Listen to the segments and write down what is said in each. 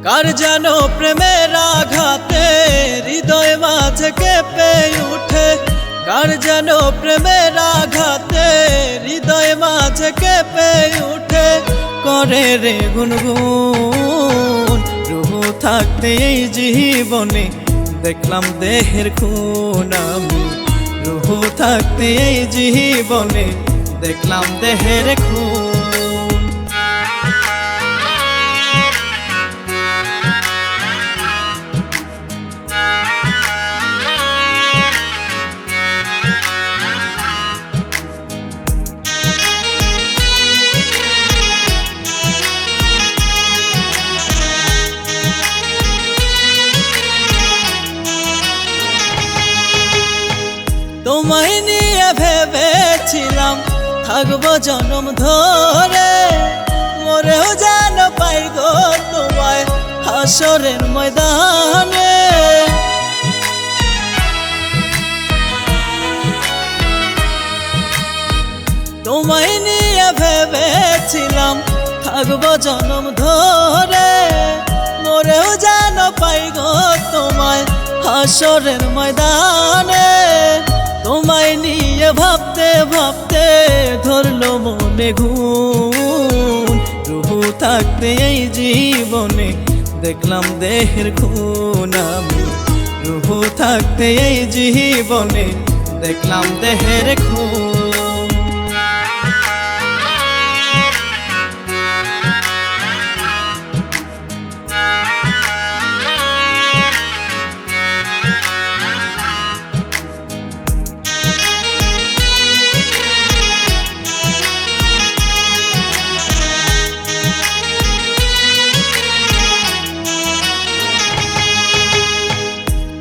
কার যেন প্রেমের আঘাতে হৃদয় মাঝে কেঁপে উঠে, কার যেন প্রেমের আঘাতে হৃদয় মাঝে কেঁপে উঠে, করে রে গুনগুন। রুহ থাকতে এই জীবনে দেখলাম দেহের খুন আমি, রুহ থাকতে এই জীবনে দেখলাম দেহের খুন। তোমায় নিয়ে ভেবেছিলাম থাকবো জনম ধরে, মরেও যেন পাই গো তোমায় হাসরের ময়দানে। তোমায় নিয়ে ভেবেছিলাম থাকবো জনম ধরে, মরেও যেন পাই গো তোমায় হাসরের ময়দানে। তোমায় নিয়ে ভাবতে ভাবতে ধরলো মনে ঘুম, রুহ থাকতে এই জীবনে দেখলাম দেহের খুন আমি, রুহ থাকতে এই জীবনে দেখলাম দেহের খুন।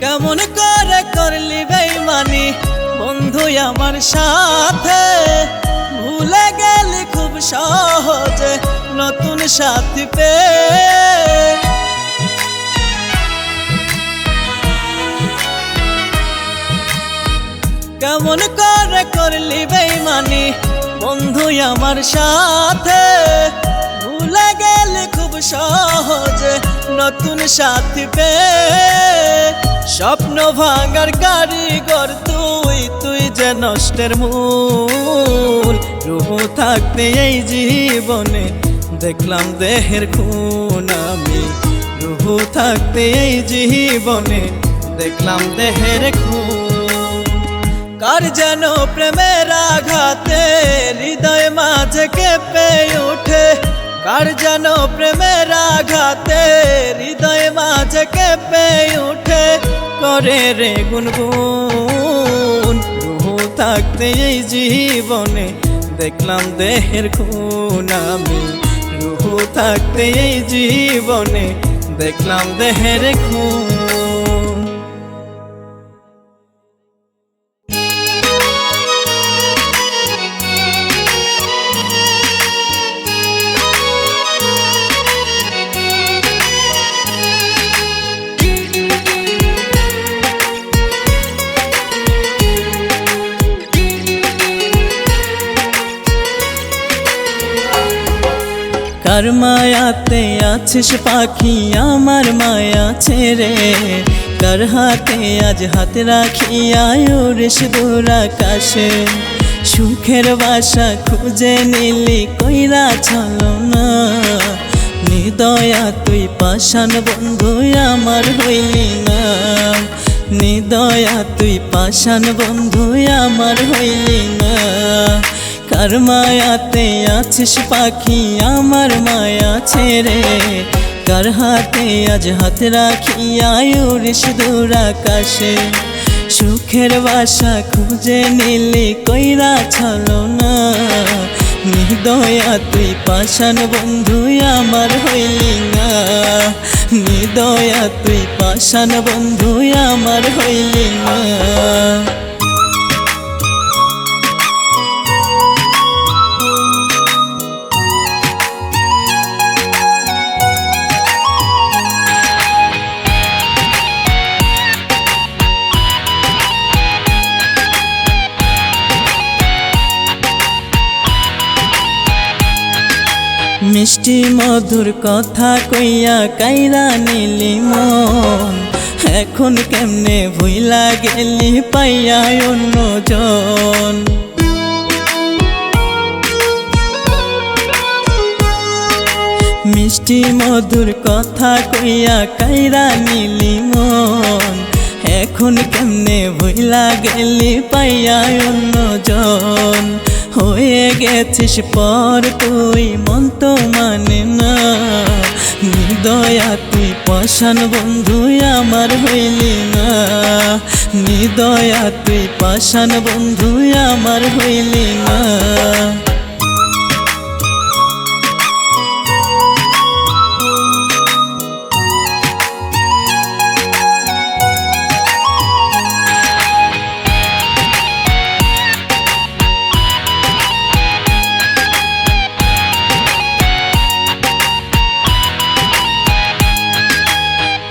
কেমন করে করলি বেইমানি বন্ধু আমার সাথে, ভুলে গেলি খুব সহজে নতুন সাথী পেয়ে। কেমন করে করলি বেইমানি বন্ধু আমার সাথে, ভুলে গেলি খুব সহজে নতুন সাথী পেয়ে। স্বপ্ন ভাঙার কারিগর তুই, তুই যে নষ্টের মূল। রুহ থাকতে এই জীবনে দেখলাম দেহের খুন আমি, রুহ থাকতে এই জীবনে দেখলাম দেহের খুন। কার যেন প্রেমের আঘাতে হৃদয় মাঝে কেঁপে উঠে, কার যেন প্রেমের আঘাতে হৃদয় মাঝে কেঁপে উঠে, করে রে গুনগুন। রুহ থাকতে এই জীবনে দেখলাম দেহের খুন আমি, রুহ থাকতে এই জীবনে দেখলাম দেহের খুন। কার মায়াতে আছিস পাখি আমার মায়া ছেড়ে, কার হাতে আজ হাত রাখিয়া উড়িস দূর আকাশে। সুখের বাসা খুঁজে নিলি কইরা ছলনা, নিদয়া তুই পাষাণ বন্ধু আমার হইলি না, নিদয়া তুই পাষাণ বন্ধু আমার হইলি না। কার মায়াতে আছিস পাখি আমার মায়া ছেড়ে, কার হাতে আজ হাত রাখিয়া উড়িস দূর আকাশে। সুখের বাসা খুঁজে নিলি কইরা ছলনা, নিদয়া তুই পাষাণ বন্ধু আমার হইলি না, নিদয়া তুই পাষাণ বন্ধু আমার হইলি না। মিষ্টি মধুর কথা কইয়া কাইরা নিলি মন, এখন কেমনে ভুইলা গেলি পাইয়া অন্যজন। মিষ্টি মধুর কথা কইয়া কাইরা নিলি মন, এখন কেমনে ভুইলা গেলি পাইয়া অন্যজন। হয়ে গেছিস পর তুই মন তো মানে না, নিদয়া তুই পাষাণ বন্ধু আমার হইলি না, নিদয়া তুই পাষাণ বন্ধু আমার হইলি না।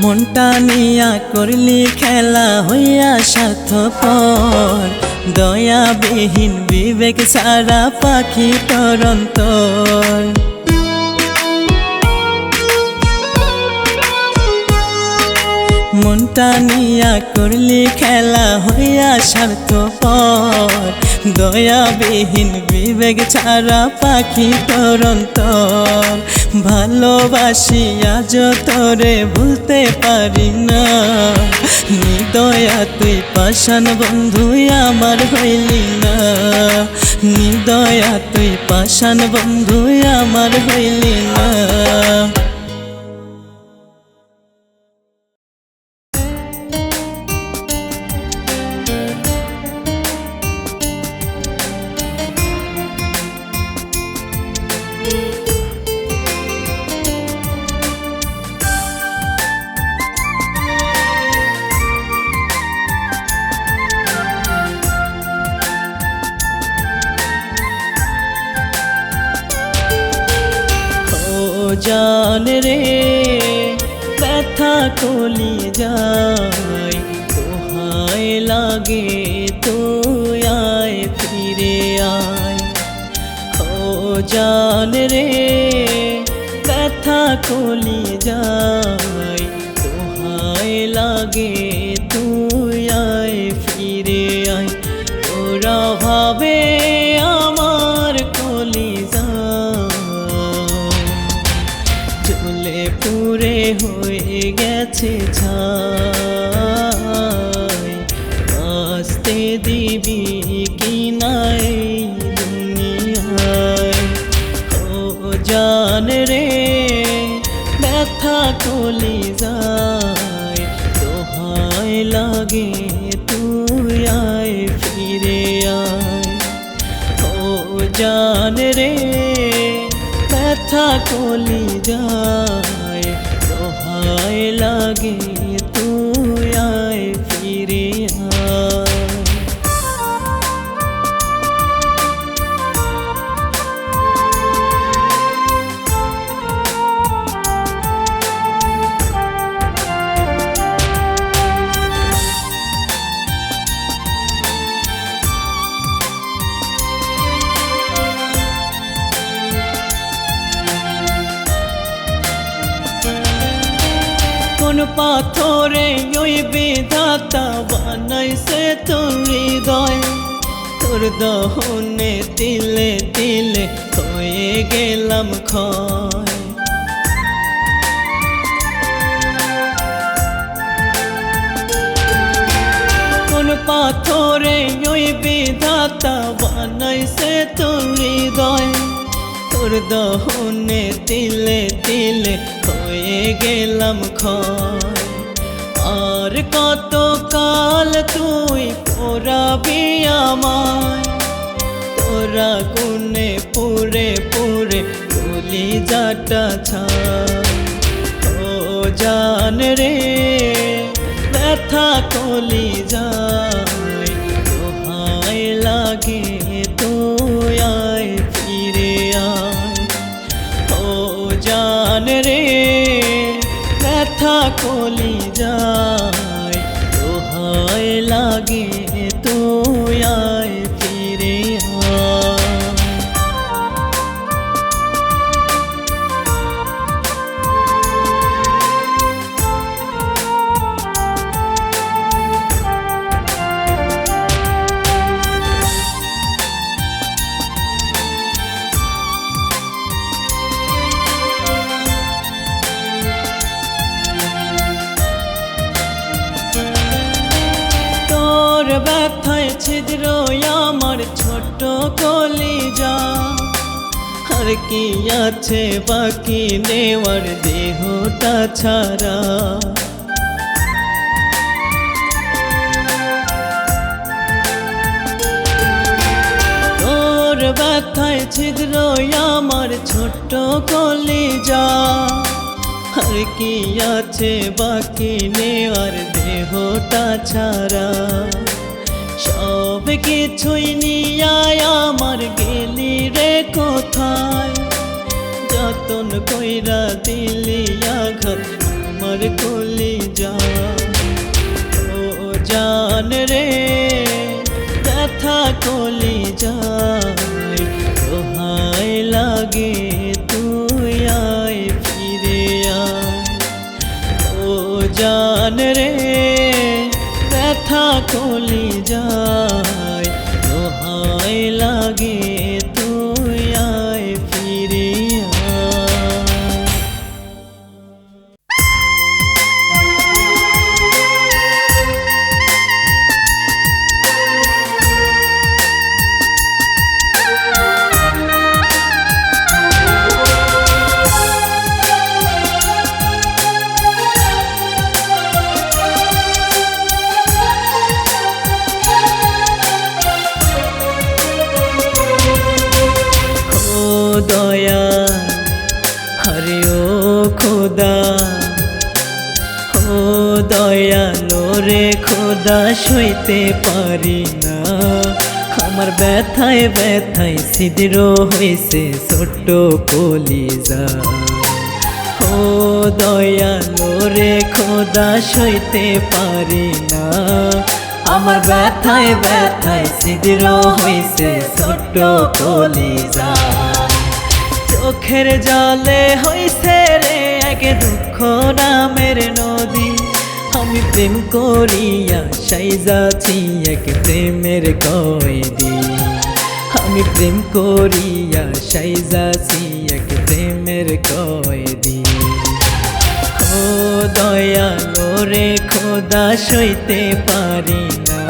মনটা নিয়া করলি খেলা হইয়া স্বার্থপর, দয়াবিহীন বিবেক সারা পাখি তরন্তর। মনটা নিয়া করলি খেলা হইয়া স্বার্থপর, দয়াবিহীন বিবেক ছাড়া পাখি তরন্তর। ভালোবাসি আজ তোরে ভুলতে পারি না, নিদয়া তুই পাষাণ বন্ধু আমার হইলি না, নিদয়া তুই পাষাণ বন্ধু আমার হইলি না। জান রে ব্যথা কলি যায়, তোহায় লাগে তুই আয় ফিরে আয়। ও জান রে ব্যথা কলি যায়, তোহায় লাগে তুই আয় ফিরে আয়। তোরা ভাবে আমার কলি পুরে হয়ে গেছে ছাই, বাঁচতে দিবি কি নাই দুনিয়ায়। ও জান রে ব্যথা কলি যায়, তোহায় লাগে তুই আয় ফিরে আয়। ও জান রে ব্যথা কলি যায়, তোহায় লাগে তুই আয় ফিরে আয়। কোন পাথরে ওই বিধাতা বানাইছে তোর হৃদয়, তোর দহনে তিলে তিলে হয়ে গেলাম ক্ষয়। কোন পাথরে ওই বিধাতা বানাইছে তোর হৃদয়, তোর দহনে তিলে তিলে হয়ে গেলাম ক্ষয়। আর কত কাল তুই পোড়াবি আমায়, তোরা গুনে পুরে পুরে কলি যাটা ছায়। ও জান রে ব্যথা কলি যায়, তোহায় লাগে তুই আয় ফিরে আয়। ও জান রে ব্যথা কলি যায়, তোহায় লাগে তুই আয় ফিরে আয়। আমার ছোট কলিজা, আর কি আছে বাকি নেওয়ার দেহটা ছাড়া। তোর ব্যথায় ছিদ্র আমার ছোট্ট কলিজা, আর কি আছে বাকি নেওয়ার দেহটা ছাড়া। সব কিছুই নিয়ে আমার গেলি রে কোথায়, যতন কইরা দিলি আঘাত আমার কলিজা। ও জান রে ব্যথা কলিজায়, দোহাই লাগে তুই আয় ফিরে আয়। ও জান রে ব্যথা কলিজায়, দোহাই লাগে তুই আয় ফিরে আয়। দয়া হরে ও খোদা, ও দয়ালো রে খোদা, সইতে পারি না আমার ব্যথায় ব্যথায় ছিদ্র হইছে ছোট্ট কলিজা। ও দয়ালো রে খোদা, সইতে পারি না আমার ব্যথায় ব্যথায় ছিদ্র হইছে ছোট্ট কলিজা। চোখের জলে হইছে রে এক দুঃখ নামের নদী, আমি প্রেম করিয়া সাইজাছি এক প্রেমের কয়েদি। আমি প্রেম করিয়া সাইজাছি এক প্রেমের কয়েদি। ও দয়ালো রে খোদা, সইতে পারি না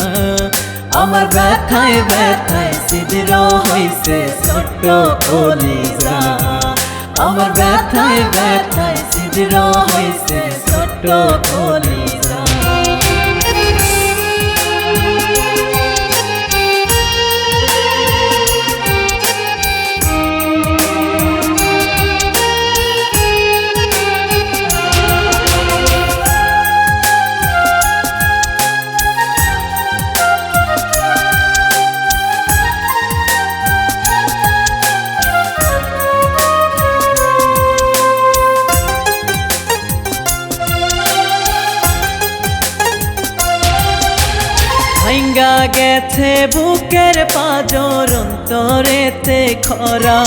আমার ব্যথায় ব্যথায় ছিদ্র হইছে ছোট্ট কলিজা। আমার ব্যথায় ব্যথায় ছিদ্র হইছে ছোট্ট কলিজা। ভাঙ্গা গেছে বুকের পাঁজর, অন্তরেতে খরা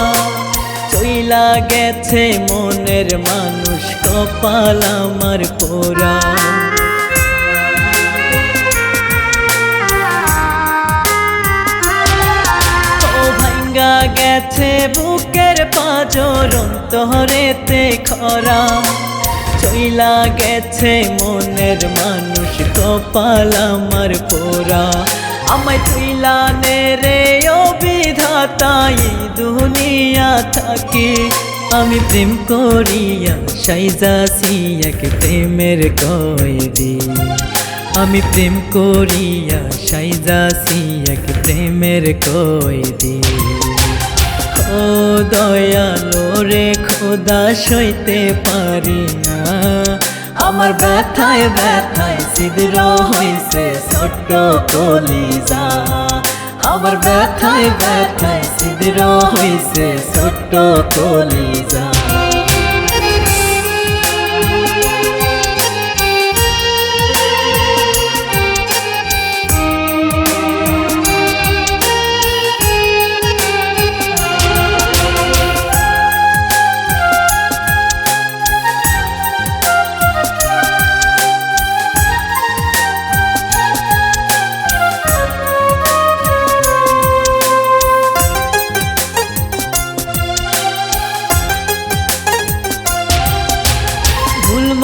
চইলা গেছে মনের মানুষ, কপাল আমার পোড়া। ও ভাঙ্গা গেছে বুকের পাঁজর, অন্তরেতে খরা চইলা গেছে মনের মানুষ, কপাল আমার পোড়া। আমায় তুইলা নে রে ও বিধাতা, এই দুনিয়া থাকি আমি প্রেম করিয়া সাইজাছি এক প্রেমের কয়েদি। আমি প্রেম করিয়া সাইজাছি এক প্রেমের কয়েদি। ও দয়ালো রে খোদা, সইতে পারি না আমার ব্যথায় ব্যথায় ছিদ্র হইছে ছোট্ট কলিজা। আমার ব্যথায় ব্যথায় ছিদ্র হইছে ছোট্ট কলিজা।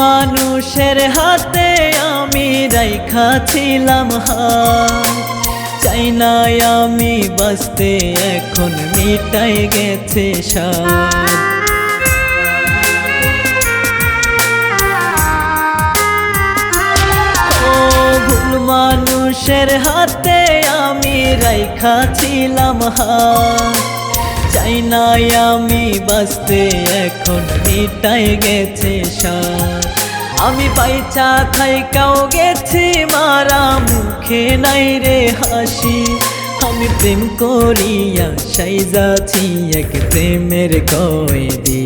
মানুষের হাতে আমি রাইখা ছিলাম হাত, চাই না আমি বাঁচতে এখন মিটাই গেছে সাধ। ও ভুল মানুষের হাতে আমি রাইখা ছিলাম হাত, চাই না আমি বাঁচতে এখন মিটাই গেছে সাধ। আমি বাইচা থাইকাও গেছি মারা, মুখে নাই রে হাসি। আমি প্রেম করিয়া সাইজাছি এক প্রেমের কয়েদি,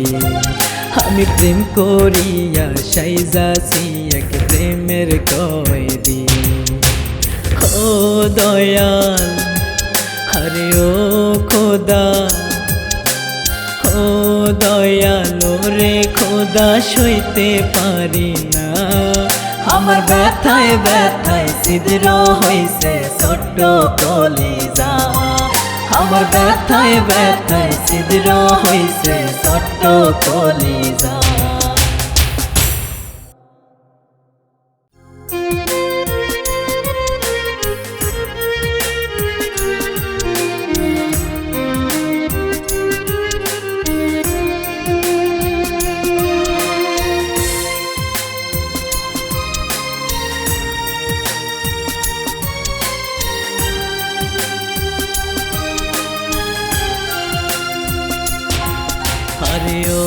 আমি প্রেম করিয়া সাইজাছি এক প্রেমের কয়েদি। ও দয়াল হরে ও খোদা, ও দয়ালো রে খোদা সইতে পারি না। আমার ব্যথায় ব্যথায় ছিদ্র হইছে ছোট্ট কলিজা, আমার ব্যথায় ব্যথায় ছিদ্র হইছে ছোট্ট কলিজা। আরে ও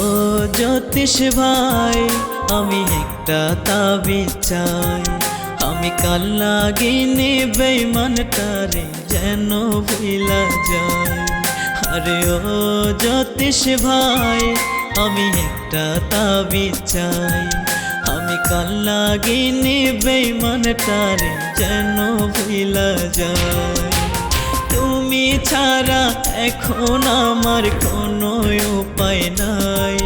জ্যোতিষ ভাই, আমি একটা তাবিজ চাই, আমি কাল লাগিনি বেঈমানটারে যেন ভুলা যায়। আরে ও জ্যোতিষ ভাই, আমি একটা তাবিজ চাই, আমি কাল লাগিনি বেঈমানটারে যেন ভুলা যায়। তুমি ছাড়া এখন আমার কোনো উপায় নাই,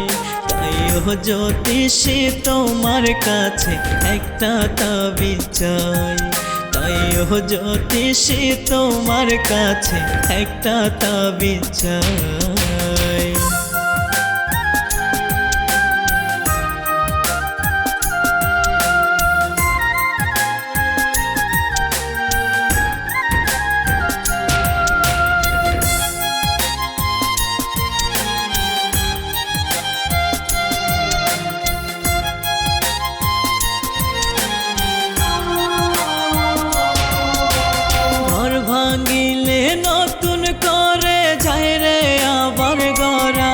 তাই ও জ্যোতিষী তোমার কাছে একটা তাবিজ চাই, তাই ও জ্যোতিষী তোমার কাছে একটা তাবিজ চাই। ভাঙিলে নতুন করে যায় রে আবার গড়া,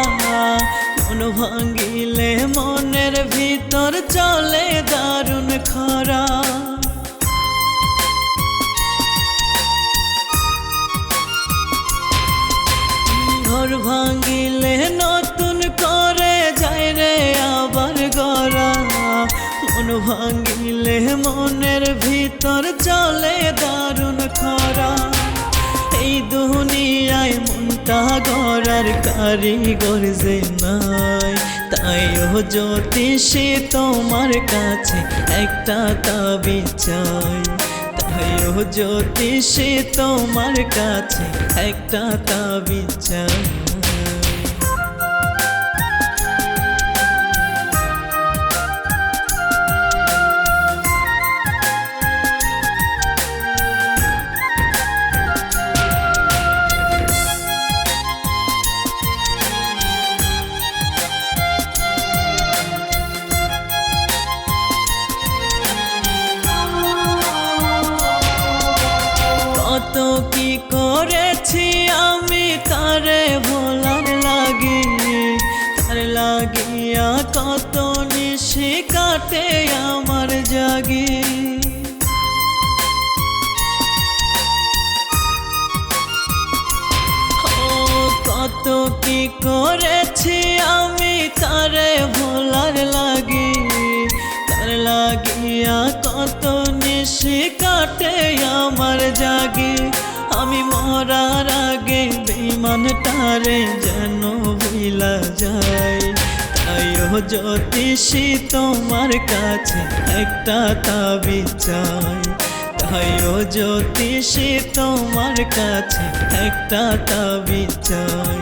মন ভাঙিলে মনের ভিতর চলে দারুণ খরা। ঘর ভাঙিলে নতুন করে যায় রে আবার গড়া, মন ভাঙিলে মনের ভিতর চলে দারুণ খরা। এই দুনিয়ায় মনটা গড়ার কারিগর যে নাই, তাই ও জ্যোতিষী তোমার কাছে একটা তাবিজ চাই, তাই ও জ্যোতিষী তোমার কাছে একটা তাবিজ চাই। কত কি করেছি আমি তারে ভোলার লাগি, তার লাগিয়া কত নিশি কাটে আমার জাগি। কত কি করেছি আমি তারে ভোলার লাগি, তার লাগিয়া কত নিশি কাটে আমার জাগি। আমি মরার আগে বেঈমানটারে যেন ভুলা যায়, তাই ও জ্যোতিষী তোমার কাছে একটা তাবিজ চাই, তাই ও জ্যোতিষী তোমার কাছে একটা তাবিজ চাই,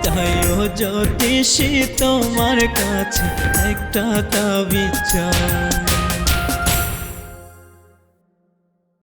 তাই ও জ্যোতিষী তোমার কাছে একটা তাবিজ চাই।